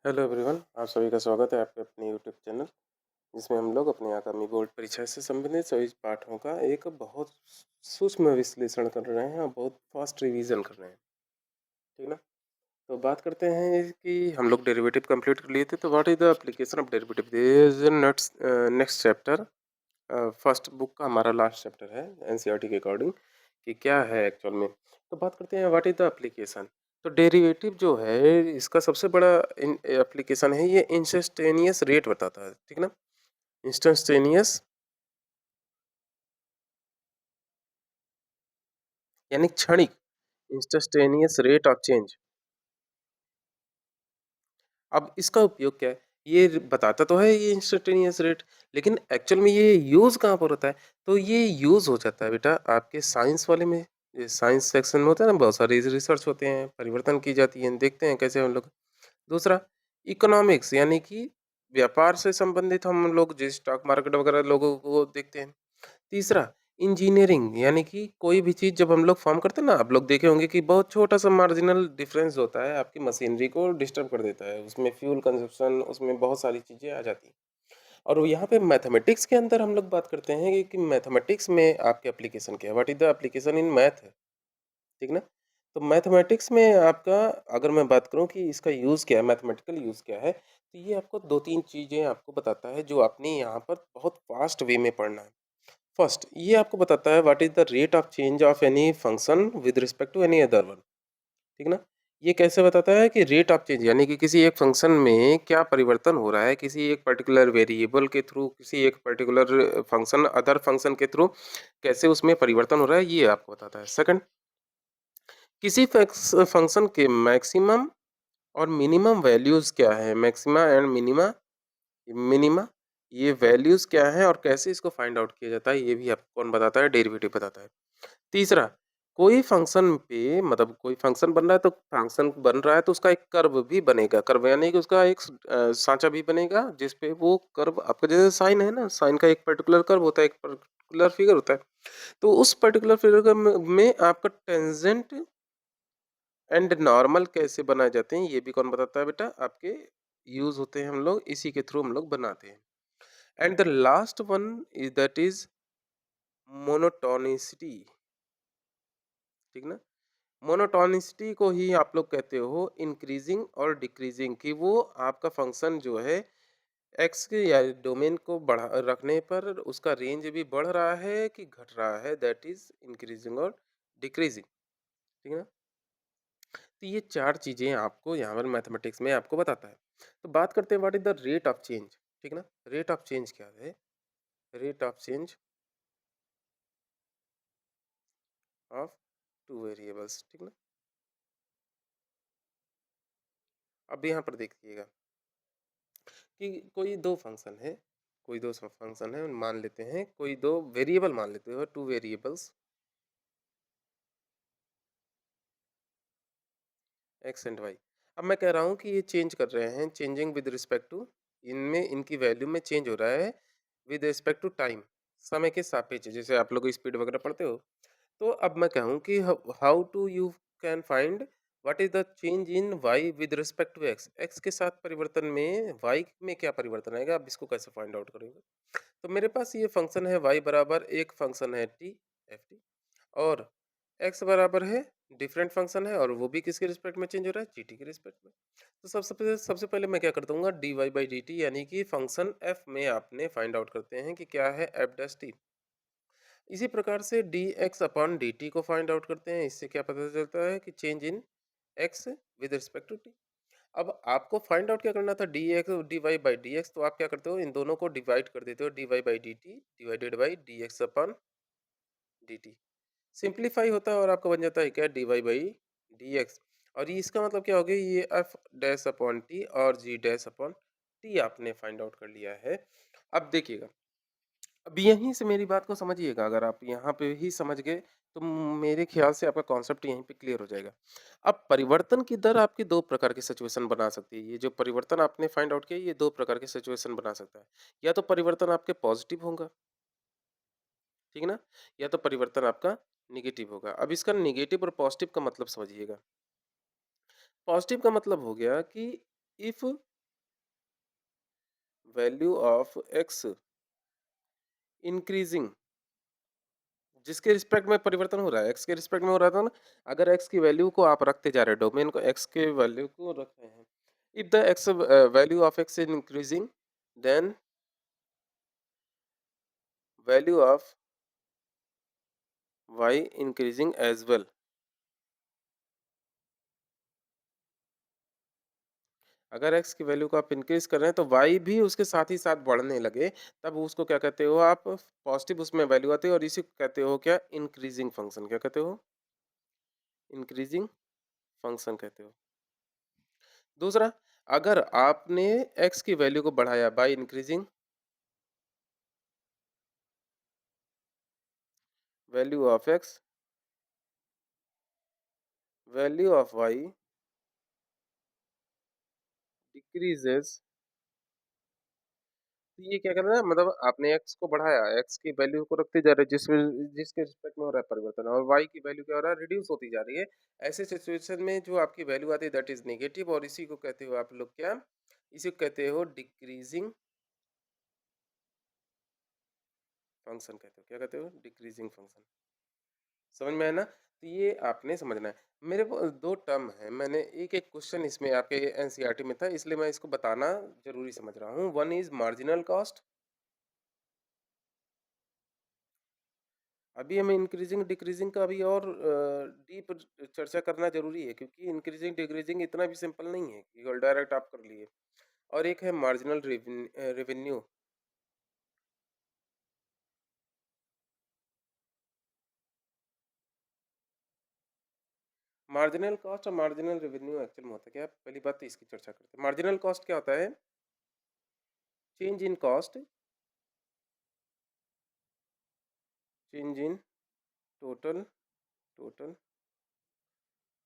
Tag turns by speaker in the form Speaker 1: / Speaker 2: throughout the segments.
Speaker 1: Hello everyone, आप सभी का स्वागत है आपके अपने यूट्यूब चैनल जिसमें हम लोग अपने आगामी बोर्ड परीक्षा से संबंधित सभी पाठों का एक बहुत सूक्ष्म विश्लेषण कर रहे हैं और बहुत फास्ट रिवीजन कर रहे हैं। ठीक ना? तो बात करते हैं कि हम लोग डेरिवेटिव कंप्लीट कर लिए थे, तो what is the application of derivative. This is next next chapter. First book का हमारा लास्ट चैप्टर है एनसीईआरटी के अकॉर्डिंग कि क्या है एक्चुअल में। तो बात करते हैं व्हाट इज द एप्लीकेशन। तो डेरिवेटिव जो है इसका सबसे बड़ा एप्लीकेशन है, ये इंस्टेंटेनियस रेट बताता है। ठीक ना? इंस्टेंटेनियस यानी क्षणिक, इंस्टेंटेनियस रेट ऑफ चेंज। अब इसका उपयोग क्या है? ये बताता तो है ये इंस्टेंटेनियस रेट, लेकिन एक्चुअल में ये यूज़ कहाँ पर होता है? तो ये यूज़ हो जाता है बेटा आपके साइंस वाले में। ये साइंस सेक्शन में होता है ना, बहुत सारी रिसर्च होते हैं, परिवर्तन की जाती है, देखते हैं कैसे हम लोग। दूसरा इकोनॉमिक्स यानी कि व्यापार से संबंधित हम लोग जिस स्टॉक मार्केट वगैरह लोगों को देखते हैं। तीसरा इंजीनियरिंग यानी कि कोई भी चीज़ जब हम लोग फॉर्म करते हैं ना, आप लोग देखे होंगे कि बहुत छोटा-सा मार्जिनल डिफरेंस होता है, आपकी मशीनरी को डिस्टर्ब कर देता है। उसमें फ्यूल कंज़प्शन, उसमें बहुत सारी चीज़ें आ जाती हैं। और वो यहाँ पे मैथमेटिक्स के अंदर हम लोग बात करते हैं कि मैथमेटिक्स में आपके एप्लीकेशन क्या है? What is the application in math? ठीक ना? तो मैथमेटिक्स में आपका, अगर मैं बात करूँ कि इसका यूज़ क्या है, मैथमेटिकल यूज़ क्या है, तो ये आपको 2-3 चीज़ें आपको बताता है जो आपने यहाँ पर बहुत फ़ास्ट वे में पढ़ना है। फर्स्ट ये आपको बताता है what is the rate of change of any function with respect to any other one. ठीक ना? ये कैसे बताता है कि रेट ऑफ चेंज यानी कि किसी एक फंक्शन में क्या परिवर्तन हो रहा है, किसी एक पर्टिकुलर वेरिएबल के थ्रू, किसी एक पर्टिकुलर फंक्शन अदर फंक्शन के थ्रू कैसे उसमें परिवर्तन हो रहा है, ये आपको बताता है। सेकंड, किसी फंक्शन के मैक्सिमम और मिनिमम वैल्यूज क्या है, मैक्सिमा एंड मिनिमा, मिनिमा ये वैल्यूज क्या है और कैसे इसको फाइंड आउट किया जाता है, ये भी आपको कौन बताता है? डेरिवेटिव बताता है। तीसरा, कोई फंक्शन पे मतलब कोई फंक्शन बन रहा है, तो फंक्शन बन रहा है तो उसका एक कर्व भी बनेगा। कर्व यानी कि उसका एक साँचा भी बनेगा जिस पे वो कर्व आपका, जैसे साइन है ना, साइन का एक पर्टिकुलर कर्व होता है, एक पर्टिकुलर फिगर होता है। तो उस पर्टिकुलर फिगर में आपका टेंजेंट एंड नॉर्मल कैसे बनाए जाते हैं, ये भी कौन बताता है बेटा? आपके यूज़ होते हैं, हम लोग इसी के थ्रू हम लोग बनाते हैं। And the last one is that is monotonicity. ठीक ना? मोनोटोनिसिटी को ही आप लोग कहते हो इंक्रीजिंग और डिक्रीजिंग, कि वो आपका फंक्शन जो है एक्स के या डोमेन को बढ़ा रखने पर उसका रेंज भी बढ़ रहा है कि घट रहा है, दैट इज इंक्रीजिंग और डिक्रीजिंग। ठीक है ना? तो ये चार चीजें आपको यहाँ पर मैथमेटिक्स में आपको बताता है। तो बात करते हैं what is the rate of change. ठीक ना? रेट ऑफ चेंज क्या है? Rate of change of two variables. ठीक ना? अब यहाँ पर देखिएगा कि कोई दो फंक्शन है, कोई दो फंक्शन है, मान लेते हैं कोई दो वेरिएबल, मान लेते हो two variables X and Y. अब मैं कह रहा हूँ कि ये चेंज कर रहे हैं, चेंजिंग विद रिस्पेक्ट टू, इनमें इनकी वैल्यू में चेंज हो रहा है विद रिस्पेक्ट टू टाइम, समय के सापेक्ष, जैसे आप लोग स्पीड वगैरह पढ़ते हो। तो अब मैं कहूँ कि how to you can find what is the change in Y with respect to X, X के साथ परिवर्तन में वाई में क्या परिवर्तन आएगा, अब इसको कैसे फाइंड आउट करेंगे। तो मेरे पास ये फंक्शन है y बराबर एक फंक्शन है टी, एफ टी, और x बराबर है डिफरेंट फंक्शन है और वो भी किसके रिस्पेक्ट में चेंज हो रहा है, जी टी के रिस्पेक्ट में। तो सबसे पहले मैं क्या कर दूंगा, D Y by D T यानी कि फंक्शन f में आपने फाइंड आउट करते हैं कि क्या है एफ डैश टी। इसी प्रकार से D X upon D T को फाइंड आउट करते हैं, इससे क्या पता चलता है कि change in x with respect to T. अब आपको फाइंड आउट क्या करना था, D X D Y by D X, तो आप क्या करते हो, इन दोनों को डिवाइड कर देते हो, D Y by D T divided by D X upon D T. Simplify होता है और आपका बन जाता है क्या, D Y by D X. और ये इसका मतलब क्या हो गया, ये एफ डैश अपॉन टी और जी डैश अपॉन टी आपने फाइंड आउट कर लिया है। अब देखिएगा, अब यहीं से मेरी बात को समझिएगा, अगर आप यहाँ पे ही समझ गए तो मेरे ख्याल से आपका कॉन्सेप्ट यहीं पे क्लियर हो जाएगा। अब परिवर्तन की दर आपकी दो प्रकार की सिचुएशन बना सकती है, ये जो परिवर्तन आपने फाइंड आउट किया ये दो प्रकार की सिचुएशन बना सकता है। या तो परिवर्तन आपके पॉजिटिव होगा, ठीक है ना, या तो परिवर्तन आपका निगेटिव होगा। अब इसका निगेटिव और पॉजिटिव का मतलब समझिएगा। पॉजिटिव का मतलब हो गया कि if value of x increasing, जिसके रिस्पेक्ट में परिवर्तन हो रहा है, एक्स के रिस्पेक्ट में हो रहा था ना, अगर एक्स की वैल्यू को आप रखते जा रहे हो, डोमेन को एक्स के वैल्यू को रख रहे हैं, if the X value of X is increasing, then value of Y increasing as well. अगर एक्स की वैल्यू को आप इंक्रीज कर रहे हैं तो वाई भी उसके साथ ही साथ बढ़ने लगे, तब उसको क्या कहते हो आप, पॉजिटिव उसमें वैल्यू आती है, और इसी को कहते हो क्या, इंक्रीजिंग फंक्शन। क्या कहते हो, इंक्रीजिंग फंक्शन कहते हो। दूसरा, अगर आपने एक्स की वैल्यू को बढ़ाया by increasing value of X, value of Y decreases, तो ये क्या कर रहा है, मतलब आपने एक्स को बढ़ाया, एक्स की वैल्यू को रखते जा रहे हैं, जिसमें जिसके रिस्पेक्ट में हो रहा है परिवर्तन, और वाई की वैल्यू क्या हो रहा है, रिड्यूस होती जा रही है। ऐसे सिचुएशन में जो आपकी वैल्यू आती है दैट इज नेगेटिव, और इसी को कहते हो आप लोग क्या, इसी को कहते हो डिक्रीजिंग फंक्शन कहते हो। क्या कहते हो, डिक्रीजिंग फंक्शन। समझ में आया ना, तो ये आपने समझना है। मेरे को दो टर्म है, मैंने एक एक क्वेश्चन इसमें आपके एनसीईआरटी में था, इसलिए मैं इसको बताना जरूरी समझ रहा हूँ। वन इज मार्जिनल कॉस्ट, अभी हमें इंक्रीजिंग डिक्रीजिंग का अभी और डीप चर्चा करना जरूरी है, क्योंकि इंक्रीजिंग डिक्रीजिंग इतना भी सिंपल नहीं है कि डायरेक्ट आप कर लिए। और एक है मार्जिनल रेवेन्यू। मार्जिनल कॉस्ट और मार्जिनल रेवेन्यू एक्चुअल में होता है क्या, पहली बात तो इसकी चर्चा करते हैं। मार्जिनल कॉस्ट क्या होता है, change in cost, change in total total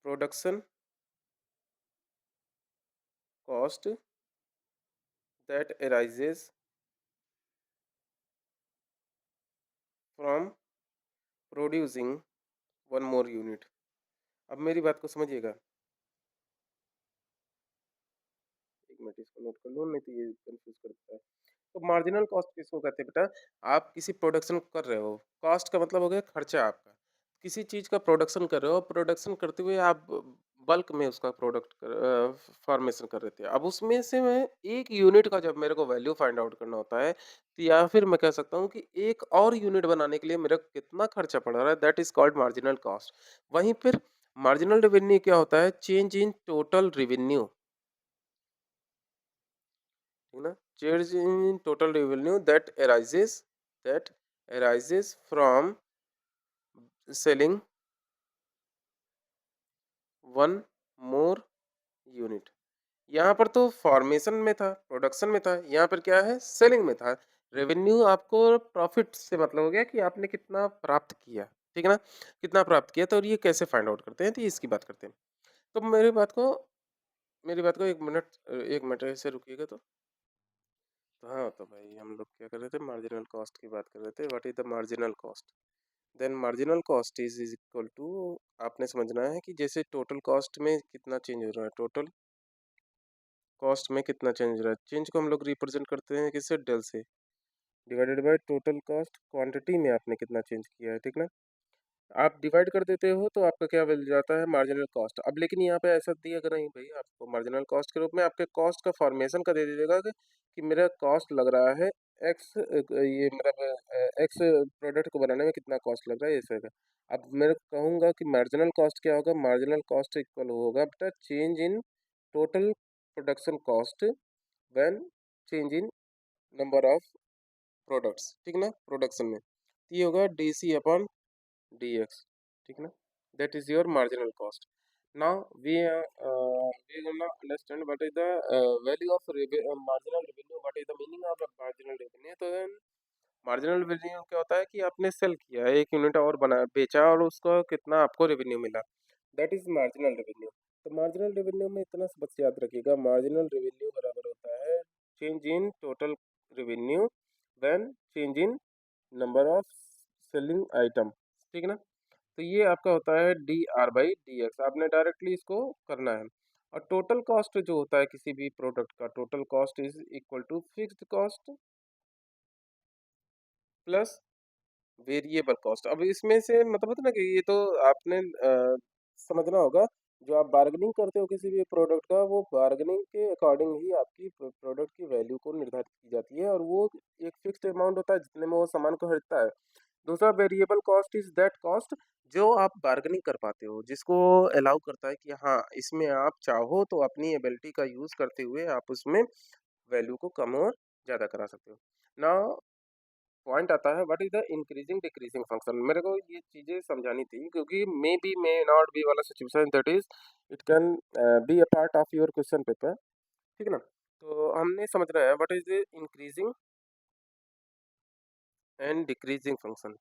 Speaker 1: production cost that arises from producing one more unit. अब मेरी बात को समझिएगा, एक मिनट इसको नोट कर लो, नहीं तो ये कंफ्यूज करता है। तो मार्जिनल कॉस्ट किसको कहते हैं बेटा, आप किसी प्रोडक्शन कर रहे हो, कॉस्ट का मतलब हो गया खर्चा आपका, किसी चीज का प्रोडक्शन कर रहे हो, प्रोडक्शन करते हुए आप बल्क में उसका प्रोडक्ट फॉर्मेशन कर रहे थे, अब उसमें से मैं एक यूनिट का जब मेरे को वैल्यू फाइंड आउट करना होता है, तो या फिर मैं कह सकता हूँ कि एक और यूनिट बनाने के लिए मेरा कितना खर्चा पड़ रहा है, that is called marginal cost. वहीं फिर मार्जिनल रेवेन्यू क्या होता है, चेंज इन टोटल रेवेन्यू, ठीक ना, change in total revenue that arises from selling one more unit. यहाँ पर तो फॉर्मेशन में था, प्रोडक्शन में था, यहाँ पर क्या है, सेलिंग में था। रेवेन्यू आपको प्रॉफिट से मतलब हो गया कि आपने कितना प्राप्त किया, ठीक है ना, कितना प्राप्त किया। तो और ये कैसे फाइंड आउट करते हैं, तो इसकी बात करते हैं। तो मेरी बात को एक मिनट ऐसे रुकिएगा। तो हाँ, तो भाई हम लोग क्या कर रहे थे, मार्जिनल कॉस्ट की बात कर रहे थे, what is the marginal cost. Then marginal cost is equal to, आपने समझना है कि जैसे टोटल कॉस्ट में कितना चेंज हो रहा है, टोटल कॉस्ट में कितना चेंज हो रहा है, चेंज को हम लोग रिप्रेजेंट करते हैं किससे, डेल से, divided by total cost, quantity में आपने कितना चेंज किया है, ठीक ना। आप डिवाइड कर देते हो तो आपका क्या मिल जाता है, मार्जिनल कॉस्ट। अब लेकिन यहाँ पे ऐसा दिया अगर नहीं भाई, आपको मार्जिनल कॉस्ट के रूप में आपके कॉस्ट का फॉर्मेशन का दे दीजिएगा कि मेरा कॉस्ट लग रहा है एक्स, ये मतलब एक्स प्रोडक्ट को बनाने में कितना कॉस्ट लग रहा है, ऐसे का। अब मैं कहूँगा कि मार्जिनल कॉस्ट क्या होगा, मार्जिनल कॉस्ट इक्वल होगा बेटा change in total production cost when change in number of products, ठीक ना, प्रोडक्शन में, तो ये होगा D C upon D X, ठीक ना, that is your marginal cost. Now we gonna understand what is the value of marginal revenue, what is the meaning of the marginal revenue। तो then marginal revenue क्या होता है कि आपने cell किया, एक यूनिट और बना बेचा, और उसको कितना आपको रेवेन्यू मिला, दैट इज मार्जिनल रेवेन्यू। तो मार्जिनल रेवेन्यू में इतना बस याद रखिएगा, मार्जिनल रेवेन्यू बराबर होता है change in total revenue when change in number of selling item, ठीक है ना। तो ये आपका होता है D R by D x, आपने डायरेक्टली इसको करना है। और टोटल कॉस्ट जो होता है किसी भी प्रोडक्ट का, total cost is equal to fixed cost plus variable cost. अब इसमें से मतलब होता है ना कि ये तो आपने समझना होगा, जो आप बार्गेनिंग करते हो किसी भी प्रोडक्ट का, वो बार्गेनिंग के अकॉर्डिंग ही आपकी प्रोडक्ट की वैल्यू को निर्धारित की जाती है, और वो एक फिक्स्ड अमाउंट होता है जितने में वो सामान को खरीदता है। दूसरा variable cost is that cost जो आप बार्गेनिंग कर पाते हो, जिसको अलाउ करता है कि हाँ, इसमें आप चाहो तो अपनी एबिलिटी का यूज करते हुए आप उसमें वैल्यू को कम और ज्यादा करा सकते हो। नाउ पॉइंट आता है, what is the increasing decreasing function. मेरे को ये चीजें समझानी थी क्योंकि मे नॉट बी वाला situation, that is it can be a part of your question paper. ठीक है ना? तो हमने समझना है what is the increasing and decreasing function.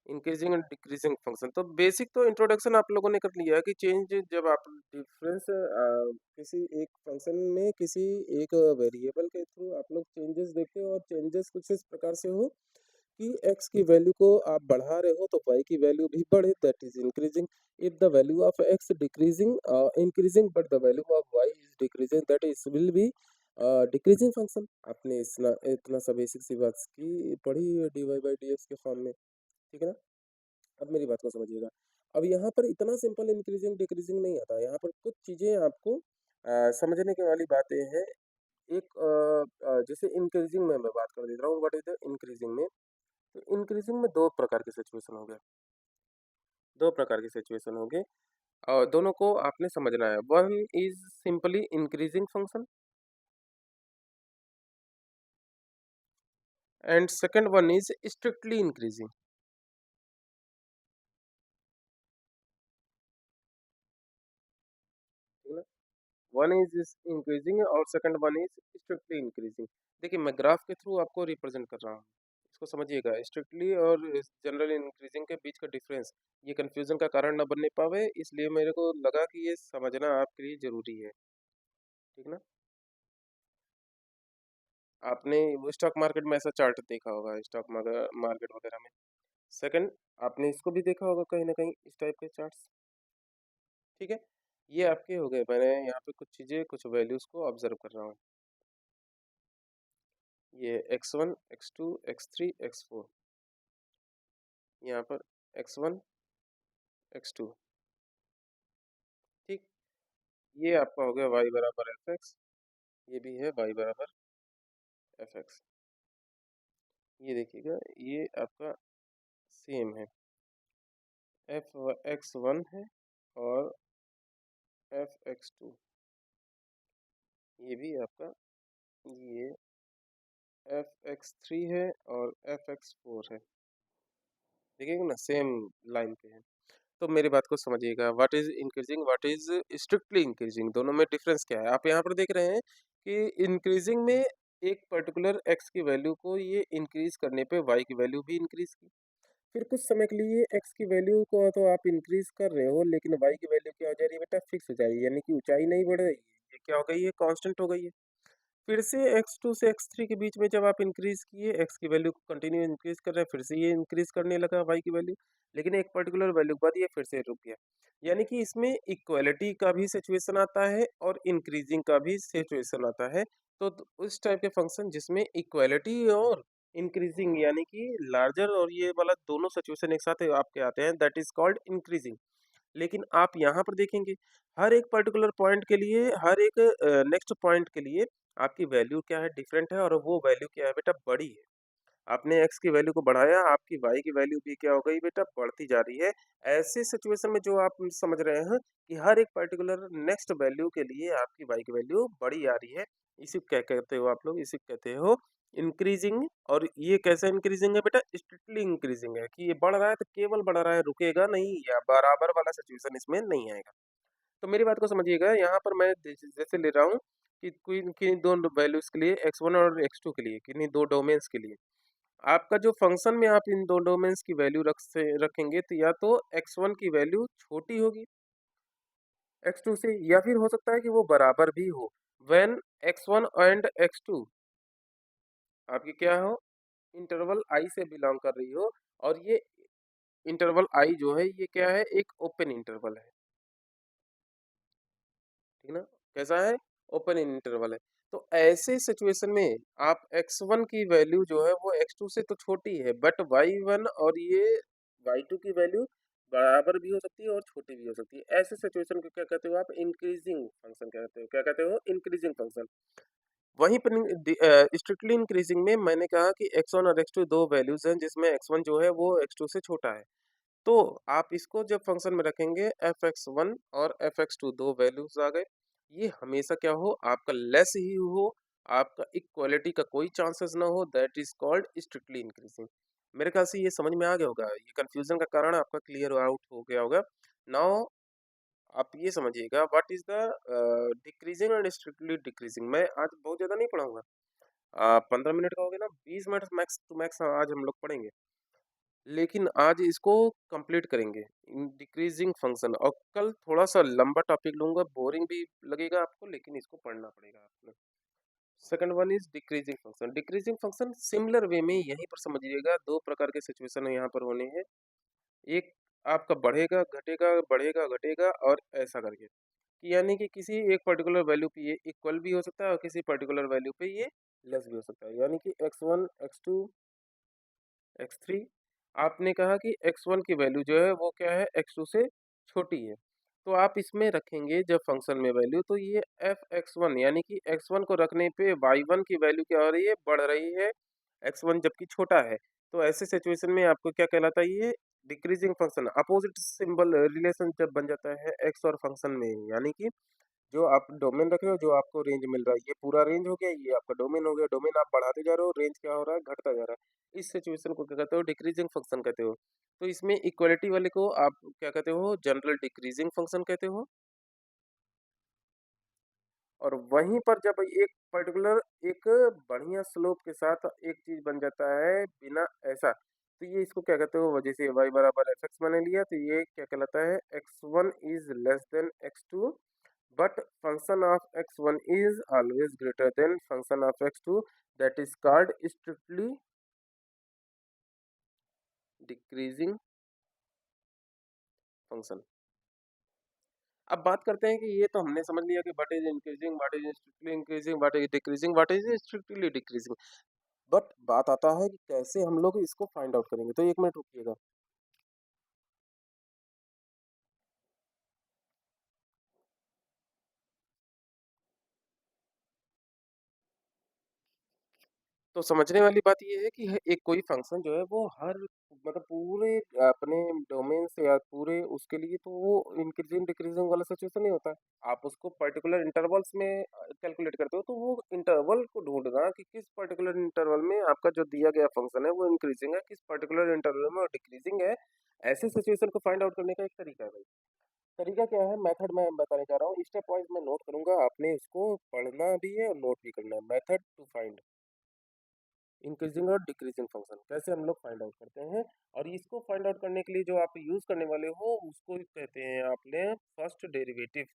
Speaker 1: Increasing and decreasing function, तो बेसिक तो इंट्रोडक्शन आप लोगों ने कर लिया है कि चेंज, जब आप डिफरेंस किसी एक फंक्शन में किसी एक वेरिएबल के थ्रू आप लोग चेंजेस देखते हो, और चेंजेस कुछ इस प्रकार से हो कि x की वैल्यू को आप बढ़ा रहे हो तो y की वैल्यू भी बढ़े, that is increasing. If the value of x decreasing increasing but the value of y is decreasing, that is will be decreasing function. आपने इतना इतना सा बेसिक सी बात की पढ़ी dy बाई डी एक्स के फॉर्म में। ठीक है ना? अब मेरी बात को समझिएगा। अब यहाँ पर इतना सिंपल इंक्रीजिंग डिक्रीजिंग नहीं आता, यहाँ पर कुछ चीज़ें आपको समझने के वाली बातें हैं। एक जैसे इंक्रीजिंग में मैं बात कर देता हूँ, व्हाट इज द इंक्रीजिंग में। तो इंक्रीजिंग में दो प्रकार के सिचुएशन हो गए, दो प्रकार के सिचुएशन हो गए, और दोनों को आपने समझना है। One is simply increasing function, and second one is strictly increasing. One is increasing और second one is strictly increasing. देखिए, मैं ग्राफ के थ्रू आपको रिप्रेजेंट कर रहा हूँ, इसको समझिएगा। स्ट्रिक्टली और जनरल इंक्रीजिंग के बीच का डिफरेंस, ये कंफ्यूजन का कारण ना बनने पावे, इसलिए मेरे को लगा कि ये समझना आपके लिए जरूरी है। ठीक ना? आपने वो स्टॉक मार्केट में ऐसा चार्ट देखा होगा, स्टॉक मार्केट वगैरह में। सेकंड, आपने इसको भी देखा होगा कहीं ना कहीं इस टाइप के चार्ट्स। ठीक है? ये आपके हो गए, मैंने यहाँ पे कुछ चीज़ें कुछ वैल्यूज को ऑब्जर्व कर रहा हूँ। ये x1 x2 x3 x4, यहाँ पर x1 x2। ठीक, ये आपका हो गया y बराबर एफ एक्स, ये भी है y बराबर एफ एक्स। ये देखिएगा, ये आपका सेम है, एफ एक्स वन है और एफ एक्स टू, ये भी आपका ये एफ एक्स थ्री है और एफ एक्स फोर है। देखिएगा ना, सेम लाइन पे है। तो मेरी बात को समझिएगा, what is increasing, what is strictly increasing, दोनों में डिफरेंस क्या है। आप यहाँ पर देख रहे हैं कि इंक्रीजिंग में एक पर्टिकुलर एक्स की वैल्यू को ये इंक्रीज करने पे वाई की वैल्यू भी इंक्रीज की, फिर कुछ समय के लिए एक्स की वैल्यू को तो आप इंक्रीज कर रहे हो, लेकिन वाई की वैल्यू क्या हो जा रही है बेटा, फिक्स हो जा रही है, यानी कि ऊंचाई नहीं बढ़ रही है, ये क्या हो गई है, कांस्टेंट हो गई है। फिर से x2 से x3 के बीच में जब आप इंक्रीज किए, x की वैल्यू को कंटिन्यू इंक्रीज कर रहे हैं, फिर से ये इंक्रीज करने लगा y की वैल्यू, लेकिन एक पर्टिकुलर वैल्यू के बाद ये फिर से रुक गया। यानी कि इसमें इक्वलिटी का भी सिचुएशन आता है और इंक्रीजिंग का भी सिचुएशन आता है। तो उस टाइप के फंक्शन जिसमें इक्वलिटी और इंक्रीजिंग, यानी कि लार्जर और ये वाला दोनों सिचुएशन एक साथ आपके आते हैं, दैट इज कॉल्ड इंक्रीजिंग। लेकिन आप यहाँ पर देखेंगे, हर एक पर्टिकुलर पॉइंट के लिए, हर एक नेक्स्ट पॉइंट के लिए आपकी वैल्यू क्या है, डिफरेंट है, और वो वैल्यू क्या है बेटा, बड़ी है। आपने x की वैल्यू को बढ़ाया, आपकी y की वैल्यू भी क्या हो गई बेटा, बढ़ती जा रही है। ऐसे सिचुएशन में जो आप समझ रहे हैं कि हर एक पर्टिकुलर नेक्स्ट वैल्यू के लिए आपकी y की वैल्यू बड़ी आ रही है, इसी को क्या कहते हो आप लोग, इसी को कहते हो इंक्रीजिंग। और ये कैसे इंक्रीजिंग है बेटा, स्ट्रिक्टली इंक्रीजिंग है, कि ये बढ़ रहा है तो केवल बढ़ रहा है, रुकेगा नहीं, या बराबर वाला सिचुएशन इसमें नहीं आएगा। तो मेरी बात को समझिएगा, यहाँ पर मैं जैसे ले रहा हूँ कि कोई किन्हीं दो वैल्यूज के लिए, x1 और x2 के लिए, किन्हीं दो डोमेन्स के लिए, आपका जो फंक्शन में आप इन दो डोमेन्स की वैल्यू रखेंगे, तो या तो x1 की वैल्यू छोटी होगी x2 से, या फिर हो सकता है कि वो बराबर भी हो। व्हेन x1 एंड x2 आपकी क्या हो, इंटरवल आई से बिलोंग कर रही हो, और ये इंटरवल आई जो है ये क्या है, एक ओपन इंटरवल है। ठीक ना? कैसा है? ओपन इंटरवल है। तो ऐसे सिचुएशन में आप x1 की वैल्यू जो है वो x2 से तो छोटी है, बट y1 और ये y2 की वैल्यू बराबर भी हो सकती है और छोटी भी हो सकती है। ऐसे सिचुएशन को क्या कहते हो आप? इंक्रीजिंग फंक्शन कहते हो। क्या कहते हो? Increasing function. वहीं पर स्ट्रिक्टली इंक्रीजिंग में मैंने कहा कि x1 और x2 2 वैल्यूज़ हैं जिसमें x1 जो है वो x2 से छोटा है। तो आप इसको जब फंक्शन में रखेंगे fx1 और fx2 2 वैल्यूज आ गए। ये हमेशा क्या हो? आपका लेस ही हो, आपका इक्वालिटी का कोई चांसेस ना हो, that is called strictly increasing. मेरे ख्याल से ये समझ में आ गया होगा, ये कंफ्यूजन का कारण आपका क्लियर आउट हो गया होगा। नाउ आप ये समझिएगा what is the decreasing and strictly decreasing. मैं आज बहुत ज्यादा नहीं पढ़ाऊंगा, 15 मिनट का हो गया ना, 20 मिनट मैक्स टू मैक्स आज हम लोग पढ़ेंगे। लेकिन आज इसको कंप्लीट करेंगे इन डिक्रीजिंग फंक्शन, और कल थोड़ा सा लंबा टॉपिक लूंगा, बोरिंग भी लगेगा आपको लेकिन इसको पढ़ना पड़ेगा आपको। Second one is decreasing function. Decreasing function similar way में यहीं पर समझिएगा, दो प्रकार के सिचुएशन यहाँ पर होने हैं। एक आपका बढ़ेगा घटेगा, बढ़ेगा घटेगा, और ऐसा करके कि यानी कि किसी एक पर्टिकुलर वैल्यू पे ये इक्वल भी हो सकता है और किसी पर्टिकुलर वैल्यू पे ये लेस भी हो सकता है, यानी कि x1 x2 x3। आपने कहा कि x1 की वैल्यू जो है वो क्या है? x2 से छोटी है। तो आप इसमें रखेंगे जब फंक्शन में वैल्यू, तो ये f(x1) यानी कि x1 को रखने पे y1 की वैल्यू क्या हो रही है? बढ़ रही है, x1 जबकि छोटा है। तो ऐसे सिचुएशन में आपको क्या कहलाता है? ये decreasing function. Opposite symbol relation जब बन जाता है x और फंक्शन में, यानी कि जो आप डोमेन रख रहे हो, जो आपको रेंज मिल रहा है, ये पूरा रेंज हो गया, ये आपका डोमेन हो गया। डोमेन आप बढ़ाते जा रहे हो, रेंज क्या हो रहा है? घटता जा रहा है। इस सिचुएशन को क्या कहते हो? डिक्रीजिंग फंक्शन कहते हो। तो इसमें इक्वालिटी वाले को आप क्या कहते हो? जनरल डिक्रीजिंग फंक्शन कहते हो। और वहीं पर जब एक पर्टिकुलर एक बढ़िया स्लोप के साथ एक चीज बन जाता है बिना ऐसा, तो ये इसको क्या कहते हो? जैसे y बराबर fx मैंने लिया, तो ये क्या कहलाता है? x1 is less than x2, but function of x1 is always greater than function of x2, that is called strictly decreasing function। अब बात करते हैं कि ये तो हमने समझ लिया कि what is increasing, what is strictly increasing, what is decreasing, what is strictly decreasing. But बात आता है कि कैसे हम लोग इसको फाइंड आउट करेंगे। तो एक मिनट रुकिएगा। तो समझने वाली बात ये है कि एक कोई फंक्शन जो है वो हर मतलब पूरे अपने डोमेन से या पूरे उसके लिए तो वो इंक्रीजिंग डिक्रीजिंग वाला सिचुएशन नहीं होता है। आप उसको पर्टिकुलर इंटरवल्स में कैलकुलेट करते हो, तो वो इंटरवल को ढूंढना कि किस पर्टिकुलर इंटरवल में आपका जो दिया गया फंक्शन है वो इंक्रीजिंग है, किस पर्टिकुलर इंटरवल में वो डिक्रीजिंग है। ऐसे सिचुएशन को फाइंड आउट करने का एक तरीका है भाई। तरीका क्या है? मेथड मैं बताने जा रहा हूँ, स्टेप वाइज मैं नोट करूंगा, आपने इसको पढ़ना भी है और नोट भी करना है। मेथड टू फाइंड इंक्रीजिंग और डिक्रीजिंग फंक्शन कैसे हम लोग फाइंड आउट करते हैं। और इसको फाइंड आउट करने के लिए जो आप यूज करने वाले हो उसको कहते हैं आपने फर्स्ट डेरिवेटिव।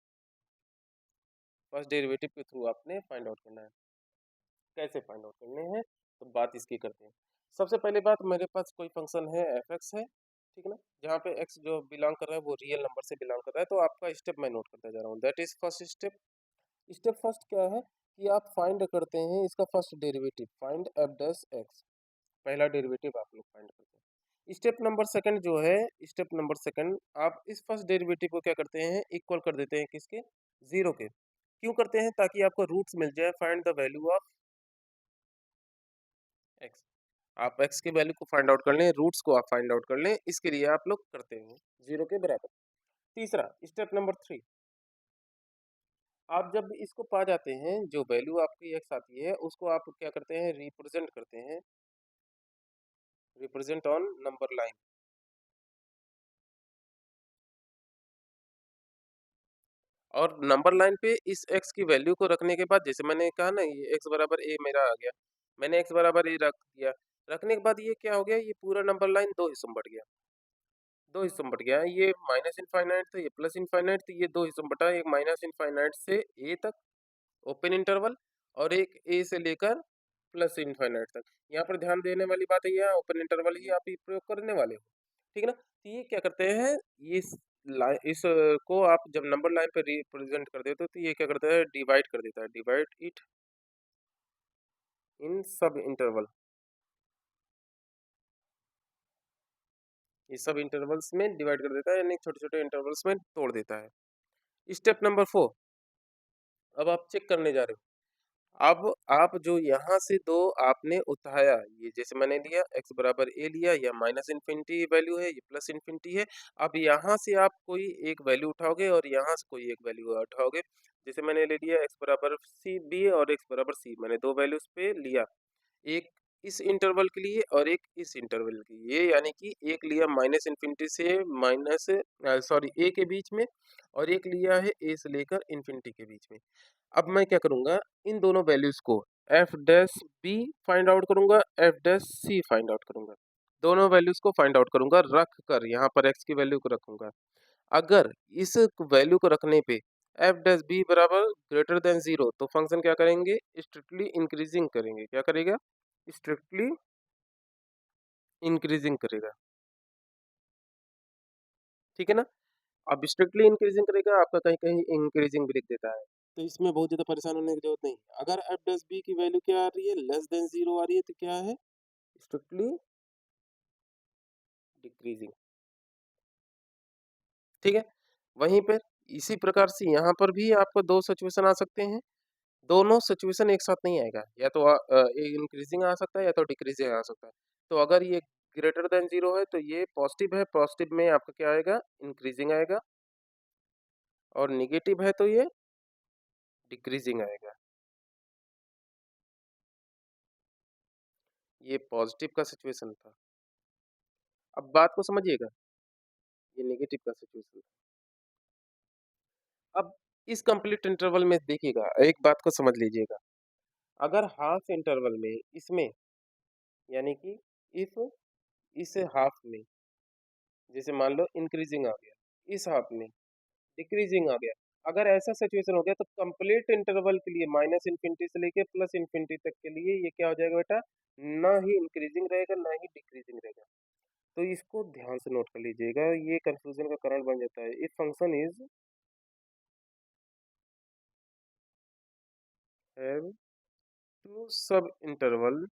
Speaker 1: फर्स्ट डेरिवेटिव के थ्रू आपने फाइंड आउट करना है। कैसे फाइंड आउट करने हैं? तो बात इसकी करते हैं। सबसे पहली बात, मेरे पास कोई फंक्शन है fx है, ठीक है ना, जहाँ पे x जो बिलोंग कर रहा है वो रियल नंबर से बिलोंग कर रहा है। तो आपका स्टेप मैं नोट करता जा रहा हूँ, that is first step. Step first क्या है कि आप फाइंड करते हैं इसका first derivative, find F dash x. पहला डेरिवेटिव आप लोग फाइंड करते हैं। स्टेप नंबर सेकंड जो है, स्टेप नंबर सेकंड, आप इस फर्स्ट डेरिवेटिव को क्या करते हैं? इक्वल कर देते हैं किसके? जीरो के। क्यों करते हैं? ताकि आपको रूट्स मिल जाए। Find the value of x. आप एक्स की वैल्यू को फाइंड आउट कर लें, रूट्स को आप फाइंड आउट कर लें, इसके लिए आप लोग करते हैं जीरो के बराबर। तीसरा स्टेप नंबर थ्री, आप जब इसको पा जाते हैं, जो वैल्यू आपकी एक्स आती है उसको आप क्या करते हैं? रिप्रेजेंट करते हैं, रिप्रेजेंट ऑन नंबर लाइन। और नंबर लाइन पे इस x की वैल्यू को रखने के बाद, जैसे मैंने कहा ना, ये x बराबर a मेरा आ गया, मैंने x बराबर a रख दिया। रखने के बाद ये क्या हो गया? ये पूरा नंबर लाइन दो हिस्सों में बट गया। दो हिस्सों में बट गया। ये माइनस इनफाइनाइट था, ये प्लस इनफाइनाइट, तो ये दो हिस्सों में बटा। एक माइनस इनफाइनाइट से a तक ओपन इंटरवल, और एक a से लेकर प्लस इनफाइनाइट तक। यहाँ पर ध्यान देने वाली बात है, यहाँ ओपन इंटरवल ही आप ही प्रयोग करने वाले हो, ठीक है ना। तो ये क्या करते हैं? ये इस को आप जब नंबर लाइन पे रिप्रेजेंट कर देते हो तो ये क्या करता है, डिवाइड कर देता है, डिवाइड इट इन सब इंटरवल। ये सब इंटरवल्स में डिवाइड कर देता है, यानी छोटे-छोटे इंटरवल्स में तोड़ देता है। स्टेप नंबर 4, अब आप चेक करने जा रहे हो। अब आप जो यहाँ से 2 आपने उठाया, ये जैसे मैंने लिया x बराबर a लिया, या माइनस इन्फिनिटी वैल्यू है, ये प्लस इन्फिनिटी है। अब यहाँ से आप कोई एक वैल्यू उठाओगे और यहाँ से कोई एक वैल्यू उठाओगे। जैसे मैंने ले लिया x बराबर c b और x बराबर c, मैंने 2 वैल्यूज़ पे लिया। एक इस इंटरवल के लिए और एक इस इंटरवल के लिए, यानी कि एक लिया माइनस इन्फिनिटी से सॉरी a के बीच में, और एक लिया है a से लेकर इन्फिनिटी के बीच में। अब मैं क्या करूँगा, इन दोनों वैल्यूज़ को F dash B find out करूँगा, F dash C find out करूँगा। दोनों वैल्यूज़ को फाइंड आउट करूँगा, रख कर यहाँ पर एक्स की वैल्यू को रखूँगा। अगर इस वैल्यू को रखने पे एफ डैश बी बराबर ग्रेटर देन 0, तो फंक्शन क्या करेंगे, स्ट्रिक्टली इंक्रीजिंग करेंगे। क्या करेगा, स्ट्रिक्टली इंक्रीजिंग करेगा। ठीक है ना? अब स्ट्रिक्टली इंक्रीजिंग करेगा, आपका कहीं-कहीं इंक्रीजिंग भी लिख देता है। तो इसमें बहुत ज़्यादा परेशान होने की ज़रूरत नहीं है। अगर एफ डैश बी की वैल्यू क्या आ रही है, लेस देन 0 आ रही है, तो क्या है, स्ट्रिक्टली डिक्रीजिंग। ठीक है? वहीं पे इसी प्रकार से यहाँ पर भी आपको 2 सिचुएशन आ सकते हैं। दोनों सिचुएशन एक साथ नहीं आएगा, या तो इंक्रीजिंग आ सकता है या तो डिक्रीजिंग आ सकता है। तो अगर ये ग्रेटर देन 0 है तो ये पॉजिटिव है, पॉजिटिव में आपका क्या आएगा, इंक्रीजिंग आएगा, और नेगेटिव है तो ये डिक्रीजिंग आएगा। ये पॉजिटिव का सिचुएशन था। अब बात को समझिएगा, ये नेगेटिव का सिचुएशन। अब इस कंप्लीट इंटरवल में देखिएगा, एक बात को समझ लीजिएगा, अगर हाफ इंटरवल में इसमें, यानी कि इफ इस हाफ में, जैसे मान लो इंक्रीजिंग आ गया, इस हाफ में डिक्रीजिंग आ गया, अगर ऐसा सिचुएशन हो गया तो कंप्लीट इंटरवल के लिए माइनस इन्फिनिटी से लेके प्लस इन्फिनिटी तक के लिए ये क्या हो जाएगा बेटा, ना ही इंक्रीजिंग रहेगा ना ही डिक्रीजिंग रहेगा। तो इसको ध्यान से नोट कर लीजिएगा, ये कंफ्यूजन का कारण बन जाता है। If function is have two sub interval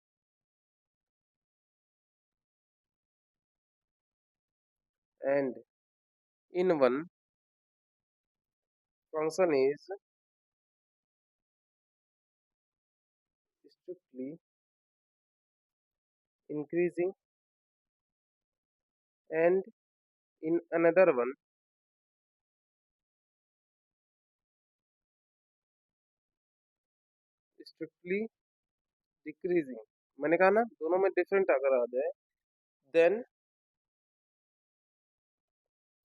Speaker 1: and in one function is strictly increasing and in another one strictly decreasing, मैंने कहा ना दोनों में डिफरेंट अगर आ जाए, देन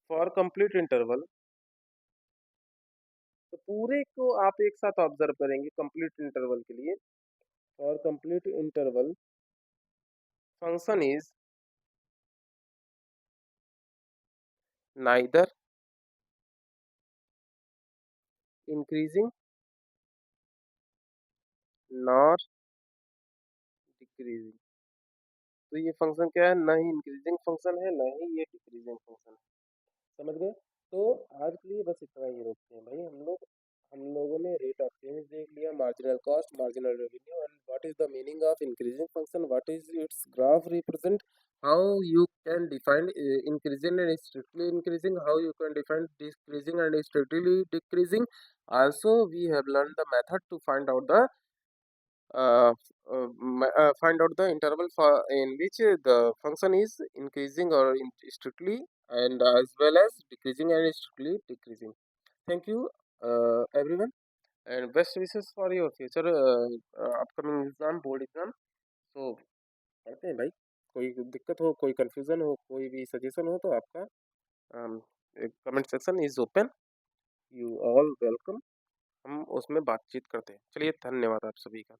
Speaker 1: फॉर कंप्लीट इंटरवल, तो पूरे को आप एक साथ ऑब्जर्व करेंगे कंप्लीट इंटरवल के लिए। For complete interval function is neither increasing nor decreasing. तो ये फंक्शन क्या है, ना ही इंक्रीजिंग फंक्शन है ना ही ये डिक्रीजिंग फंक्शन है। समझ गए? तो आज के लिए बस इतना ही रोकते हैं भाई हम लोग। हम लोगों ने रेट ऑफ चेंज देख लिया, marginal cost, marginal revenue, and what is the meaning of increasing function, what is it's graph represent, how you can define increasing and strictly increasing, how you can define decreasing and strictly decreasing. Also we have learned the method to find out the uh, find out the interval for in which the function is increasing or strictly, and as well as decreasing and strictly decreasing. Thank you everyone, and best wishes for your future upcoming exam, board exam. So पढ़ते हैं भाई, कोई दिक्कत हो, कोई confusion हो, कोई भी सजेशन हो तो आपका comment section is open, you all welcome. हम उसमें बातचीत करते हैं। चलिए धन्यवाद आप सभी का।